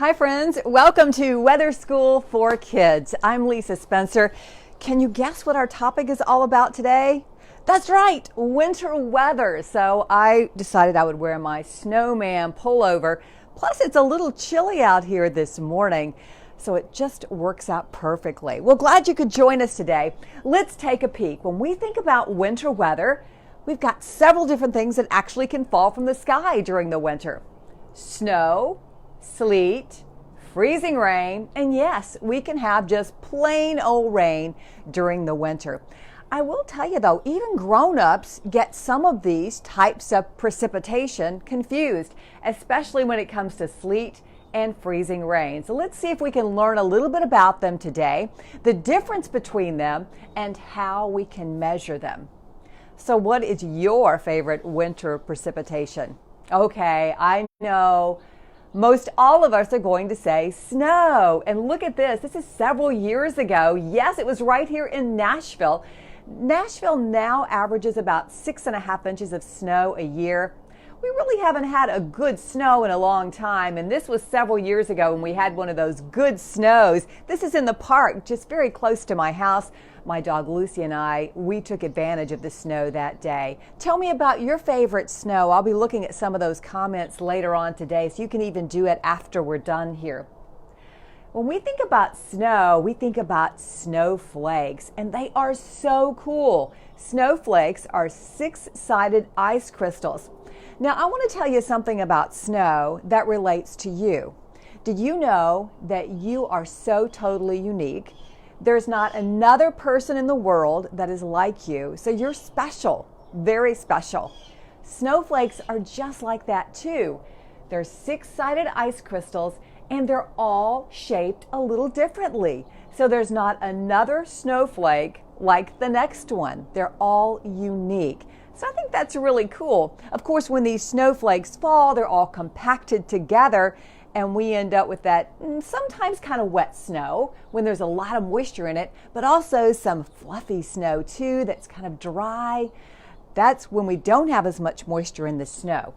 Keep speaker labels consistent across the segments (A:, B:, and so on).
A: Hi friends, welcome to Weather School for Kids. I'm Lisa Spencer. Can you guess what our topic is all about today? That's right, winter weather. So I decided I would wear my snowman pullover. Plus it's a little chilly out here this morning, so it just works out perfectly. Well, glad you could join us today. Let's take a peek. When we think about winter weather, we've got several different things that actually can fall from the sky during the winter. Snow, sleet, freezing rain, and yes, we can have just plain old rain during the winter. I will tell you though, even grown-ups get some of these types of precipitation confused, especially when it comes to sleet and freezing rain. So let's see if we can learn a little bit about them today, the difference between them, and how we can measure them. So what is your favorite winter precipitation? Okay, I know most all of us are going to say snow. And look at this. This is several years ago. Yes, it was right here in Nashville. Nashville now averages about 6.5 inches of snow a year. We really haven't had a good snow in a long time, and this was several years ago when we had one of those good snows. This is in the park, just very close to my house. My dog Lucy and I, we took advantage of the snow that day. Tell me about your favorite snow. I'll be looking at some of those comments later on today, so you can even do it after we're done here. When we think about snow, we think about snowflakes, and they are so cool. Snowflakes are 6-sided ice crystals. Now, I want to tell you something about snow that relates to you. Did you know that you are so totally unique? There's not another person in the world that is like you, so you're special, very special. Snowflakes are just like that too. They're 6-sided ice crystals, and they're all shaped a little differently. So there's not another snowflake like the next one. They're all unique. So I think that's really cool. Of course, when these snowflakes fall, they're all compacted together, and we end up with that sometimes kind of wet snow when there's a lot of moisture in it, but also some fluffy snow too that's kind of dry. That's when we don't have as much moisture in the snow.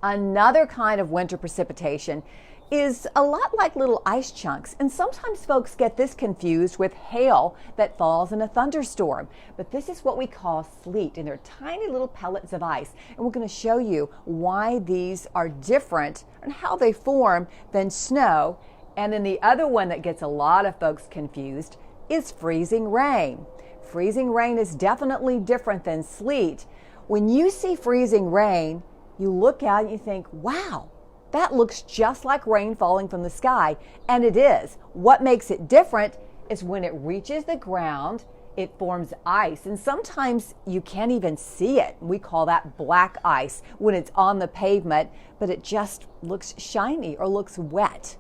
A: Another kind of winter precipitation is a lot like little ice chunks, and sometimes folks get this confused with hail that falls in a thunderstorm. But this is what we call sleet, and they're tiny little pellets of ice, and we're going to show you why these are different and how they form than snow. And then the other one that gets a lot of folks confused is freezing rain. Freezing rain is definitely different than sleet. When you see freezing rain, you look out and you think, wow, that looks just like rain falling from the sky, and it is. What makes it different is when it reaches the ground, it forms ice, and sometimes you can't even see it. We call that black ice when it's on the pavement, but it just looks shiny or looks wet.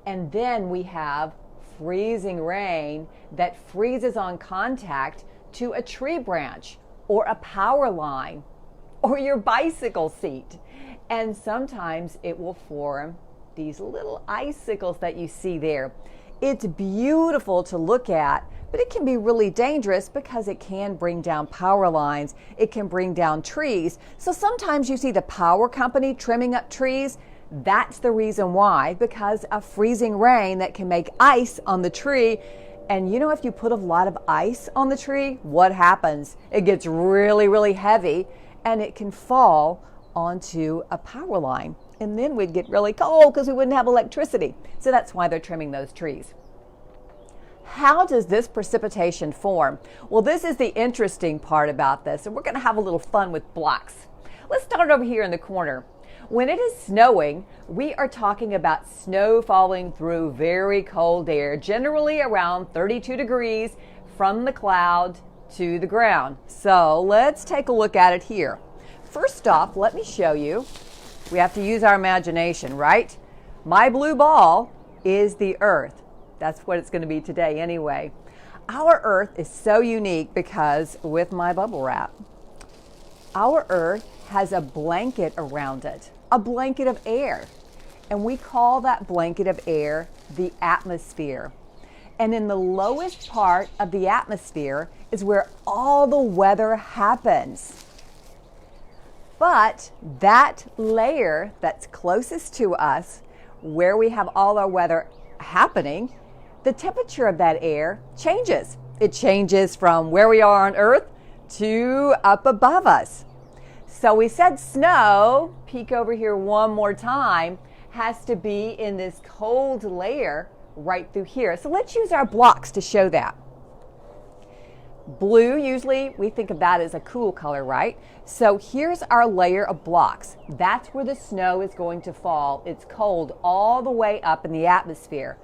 A: And then we have freezing rain that freezes on contact to a tree branch or a power line or your bicycle seat. And sometimes it will form these little icicles that you see there. It's beautiful to look at, but it can be really dangerous because it can bring down power lines. It can bring down trees. So sometimes you see the power company trimming up trees. That's the reason why, because of freezing rain that can make ice on the tree. And you know, if you put a lot of ice on the tree, what happens? It gets really, really heavy, and it can fall onto a power line, and then we'd get really cold because we wouldn't have electricity. So that's why they're trimming those trees. How does this precipitation form? Well, this is the interesting part about this, and we're going to have a little fun with blocks. Let's start over here in the corner. When it is snowing, we are talking about snow falling through very cold air, generally around 32 degrees from the cloud to the ground. So let's take a look at it here. First off, let me show you. We have to use our imagination, right? My blue ball is the Earth. That's what it's going to be today anyway. Our Earth is so unique because with my bubble wrap, our Earth has a blanket around it, a blanket of air. And we call that blanket of air the atmosphere. And in the lowest part of the atmosphere is where all the weather happens. But that layer that's closest to us where we have all our weather happening, the temperature of that air changes. It changes from where we are on Earth to up above us. So we said snow, peek over here one more time, has to be in this cold layer right through here. So let's use our blocks to show that. Blue, usually we think of that as a cool color, right? So here's our layer of blocks. That's where the snow is going to fall. It's cold all the way up in the atmosphere.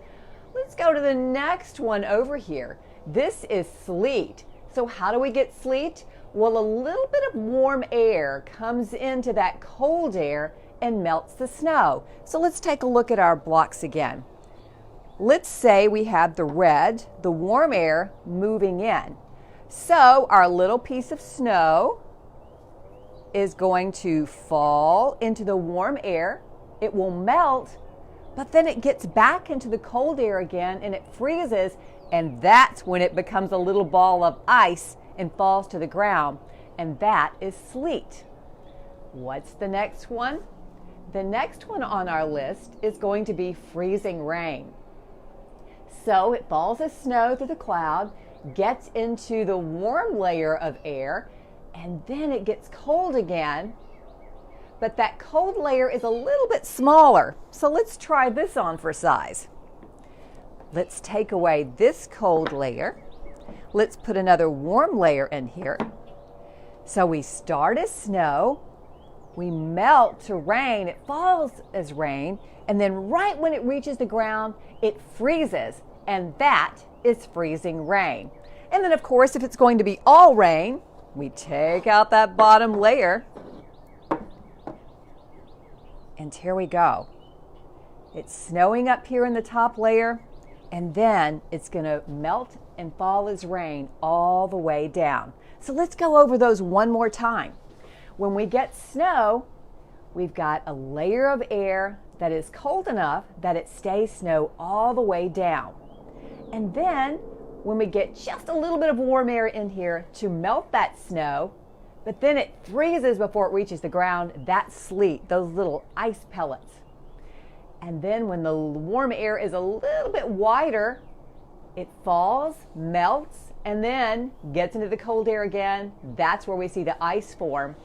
A: Let's go to the next one over here. This is sleet. So how do we get sleet? Well, a little bit of warm air comes into that cold air and melts the snow. So let's take a look at our blocks again. Let's say we have the red, the warm air moving in. So our little piece of snow is going to fall into the warm air. It will melt, but then it gets back into the cold air again and it freezes, and that's when it becomes a little ball of ice and falls to the ground, and that is sleet. What's the next one? The next one on our list is going to be freezing rain. So it falls as snow through the cloud, gets into the warm layer of air, and then it gets cold again. But that cold layer is a little bit smaller. So let's try this on for size. Let's take away this cold layer. Let's put another warm layer in here. So we start as snow, we melt to rain, it falls as rain, and then right when it reaches the ground, it freezes, and that is freezing rain. And then of course, if it's going to be all rain, we take out that bottom layer, and here we go. It's snowing up here in the top layer, and then it's going to melt and fall as rain all the way down. So let's go over those one more time. When we get snow, we've got a layer of air that is cold enough that it stays snow all the way down. And then when we get just a little bit of warm air in here to melt that snow, but then it freezes before it reaches the ground, that's sleet, those little ice pellets. And then when the warm air is a little bit wider, it falls, melts, and then gets into the cold air again. That's where we see the ice form.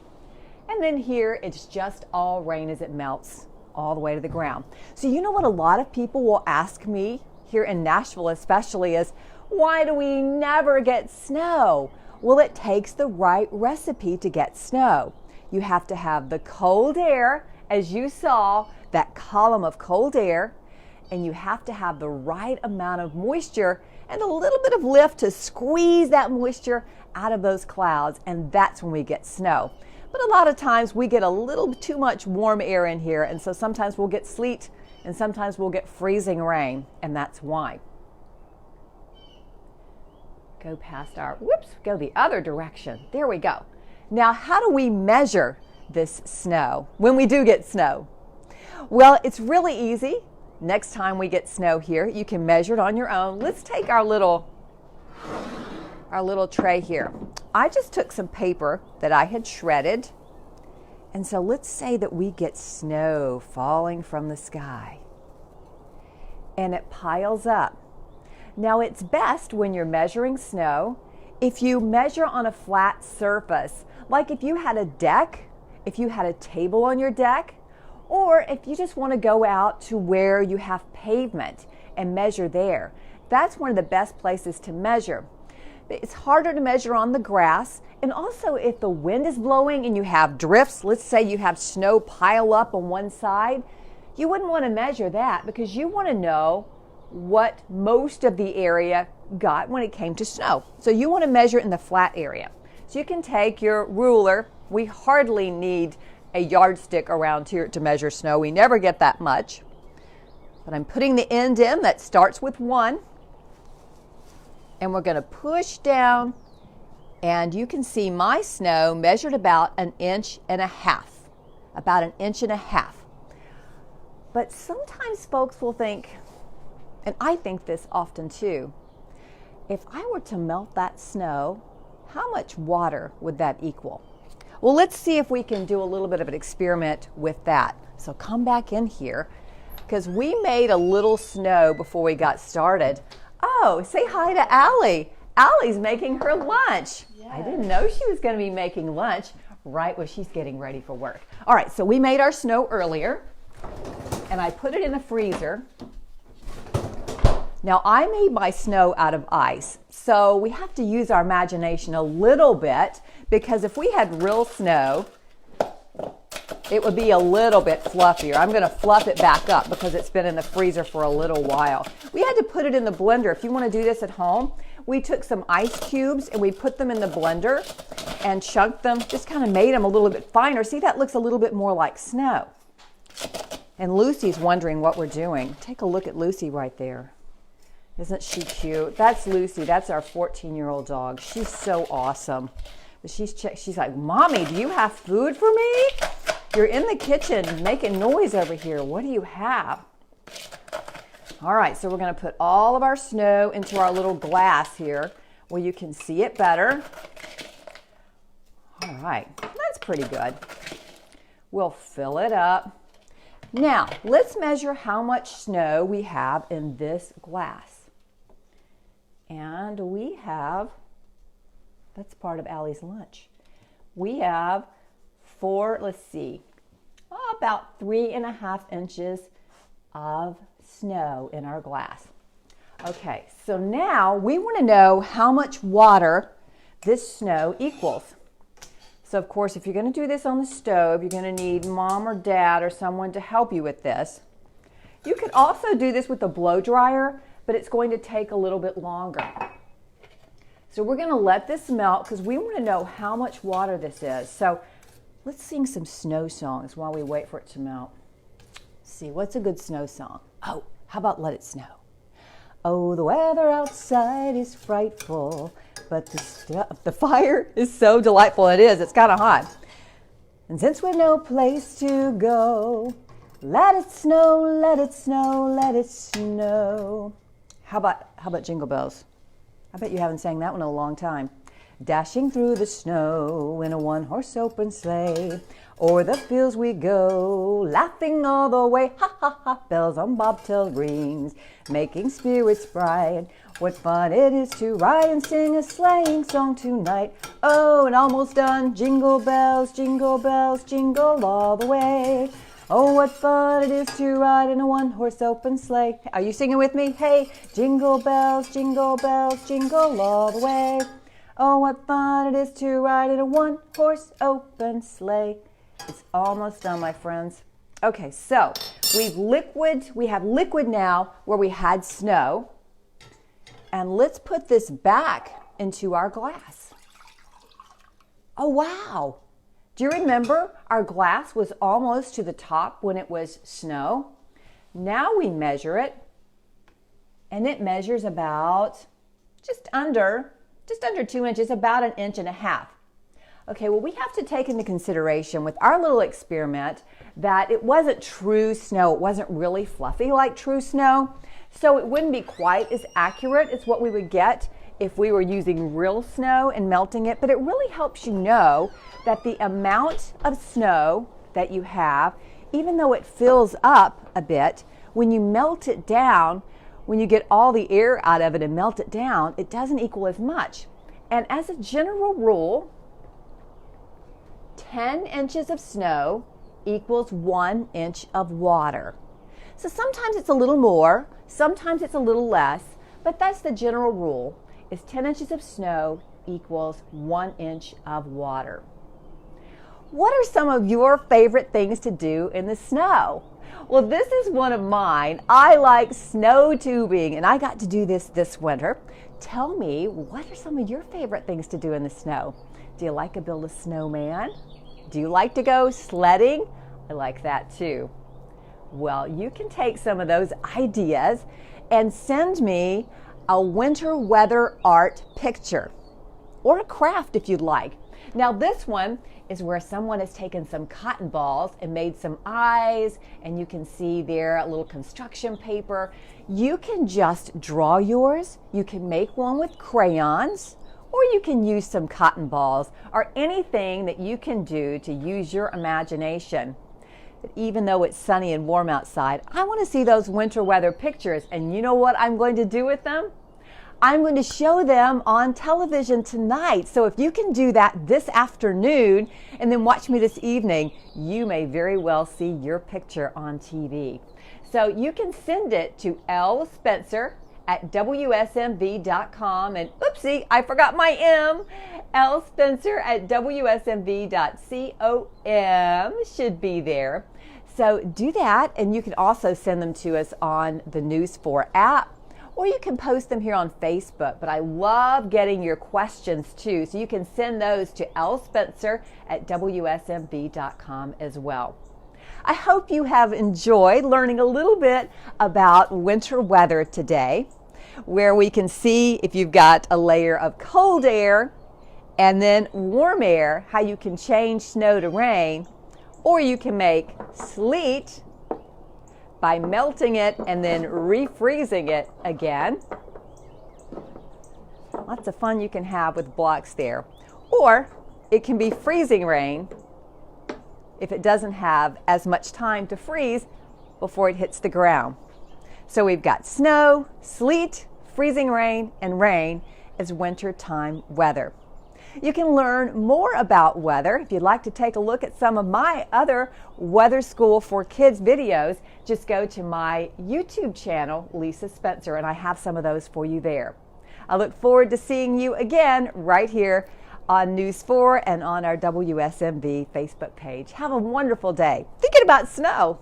A: And then here, it's just all rain as it melts all the way to the ground. So you know what a lot of people will ask me here in Nashville especially is, why do we never get snow? Well, it takes the right recipe to get snow. You have to have the cold air, as you saw, that column of cold air, and you have to have the right amount of moisture and a little bit of lift to squeeze that moisture out of those clouds, and that's when we get snow. But a lot of times we get a little too much warm air in here, and so sometimes we'll get sleet and sometimes we'll get freezing rain, and that's why. Go past our, go the other direction. There we go. Now, how do we measure this snow when we do get snow? Well, it's really easy. Next time we get snow here, you can measure it on your own. Let's take our little tray here. I just took some paper that I had shredded. And so let's say that we get snow falling from the sky. And it piles up. Now it's best when you're measuring snow if you measure on a flat surface, like if you had a deck, if you had a table on your deck, or if you just want to go out to where you have pavement and measure there. That's one of the best places to measure. It's harder to measure on the grass, and also if the wind is blowing and you have drifts, let's say you have snow pile up on one side, you wouldn't want to measure that because you want to know what most of the area got when it came to snow. So you want to measure it in the flat area. So you can take your ruler. We hardly need a yardstick around here to measure snow. We never get that much. But I'm putting the end in that starts with 1. And we're going to push down, and you can see my snow measured about 1.5 inches. About 1.5 inches. But sometimes folks will think, and I think this often too, if I were to melt that snow, how much water would that equal? Well, let's see if we can do a little bit of an experiment with that. So come back in here. because we made a little snow before we got started. Oh, say hi to Allie. Allie's making her lunch. Yes. I didn't know she was going to be making lunch right when she's getting ready for work. All right, so we made our snow earlier, and I put it in the freezer. Now, I made my snow out of ice, so we have to use our imagination a little bit, because if we had real snow, it would be a little bit fluffier. I'm going to fluff it back up because it's been in the freezer for a little while. We had to put it in the blender. If you want to do this at home, we took some ice cubes and we put them in the blender and chunked them, just kind of made them a little bit finer. See, that looks a little bit more like snow. And Lucy's wondering what we're doing. Take a look at Lucy right there. Isn't she cute? That's Lucy. That's our 14-year-old dog. She's so awesome. She's like, Mommy, do you have food for me? You're in the kitchen making noise over here. What do you have? All right, so we're going to put all of our snow into our little glass here where you can see it better. All right, that's pretty good. We'll fill it up. Now, let's measure how much snow we have in this glass. And we have, that's part of Allie's lunch. We have about 3.5 inches of snow in our glass. Okay, so now we want to know how much water this snow equals. So of course, if you're going to do this on the stove, you're going to need Mom or Dad or someone to help you with this. You can also do this with a blow dryer, but it's going to take a little bit longer. So we're going to let this melt because we want to know how much water this is. So let's sing some snow songs while we wait for it to melt. Let's see, what's a good snow song? Oh, how about Let It Snow? Oh, the weather outside is frightful, but the fire is so delightful. It is. It's kind of hot. And since we've no place to go, let it snow, let it snow, let it snow. How about Jingle Bells? I bet you haven't sang that one in a long time. Dashing through the snow in a one-horse open sleigh, o'er the fields we go, laughing all the way. Ha ha ha, bells on bobtail rings, making spirits bright. What fun it is to ride and sing a sleighing song tonight. Oh, and almost done. Jingle bells, jingle all the way. Oh, what fun it is to ride in a one-horse open sleigh. Are you singing with me? Hey, jingle bells, jingle all the way. Oh, what fun it is to ride in a one-horse open sleigh. It's almost done, my friends. Okay, so we have liquid now where we had snow. And let's put this back into our glass. Oh, wow. Do you remember our glass was almost to the top when it was snow? Now we measure it, and it measures about just under 2 inches, about 1.5 inches. Okay, well, we have to take into consideration with our little experiment that it wasn't true snow. It wasn't really fluffy like true snow, so it wouldn't be quite as accurate as what we would get if we were using real snow and melting it, but it really helps you know that the amount of snow that you have, even though it fills up a bit, when you melt it down, when you get all the air out of it and melt it down, it doesn't equal as much. And as a general rule, 10 inches of snow equals 1 inch of water. So sometimes it's a little more, sometimes it's a little less, but that's the general rule, is 10 inches of snow equals 1 inch of water. What are some of your favorite things to do in the snow? Well, this is one of mine. I like snow tubing, and I got to do this winter. Tell me, what are some of your favorite things to do in the snow? Do you like to build a snowman? Do you like to go sledding? I like that too. Well, you can take some of those ideas and send me a winter weather art picture or a craft if you'd like. Now this one is where someone has taken some cotton balls and made some eyes, and you can see there a little construction paper. You can just draw yours. You can make one with crayons, or you can use some cotton balls or anything that you can do to use your imagination. that even though it's sunny and warm outside, I want to see those winter weather pictures. And you know what I'm going to do with them? I'm going to show them on television tonight. So if you can do that this afternoon and then watch me this evening, you may very well see your picture on TV. So you can send it to lspencer@wsmv.com, and oopsie, I forgot my M. lspencer@wsmv.com should be there. So do that, and you can also send them to us on the News 4 app, or you can post them here on Facebook. But I love getting your questions too, so you can send those to lspencer@wsmv.com as well. I hope you have enjoyed learning a little bit about winter weather today, where we can see if you've got a layer of cold air and then warm air, how you can change snow to rain, or you can make sleet by melting it and then refreezing it again. Lots of fun you can have with blocks there. Or it can be freezing rain if it doesn't have as much time to freeze before it hits the ground. So we've got snow, sleet, freezing rain, and rain as wintertime weather. You can learn more about weather. If you'd like to take a look at some of my other Weather School for Kids videos, just go to my YouTube channel, Lisa Spencer, and I have some of those for you there. I look forward to seeing you again right here on News 4 and on our WSMV Facebook page. Have a wonderful day. Thinking about snow.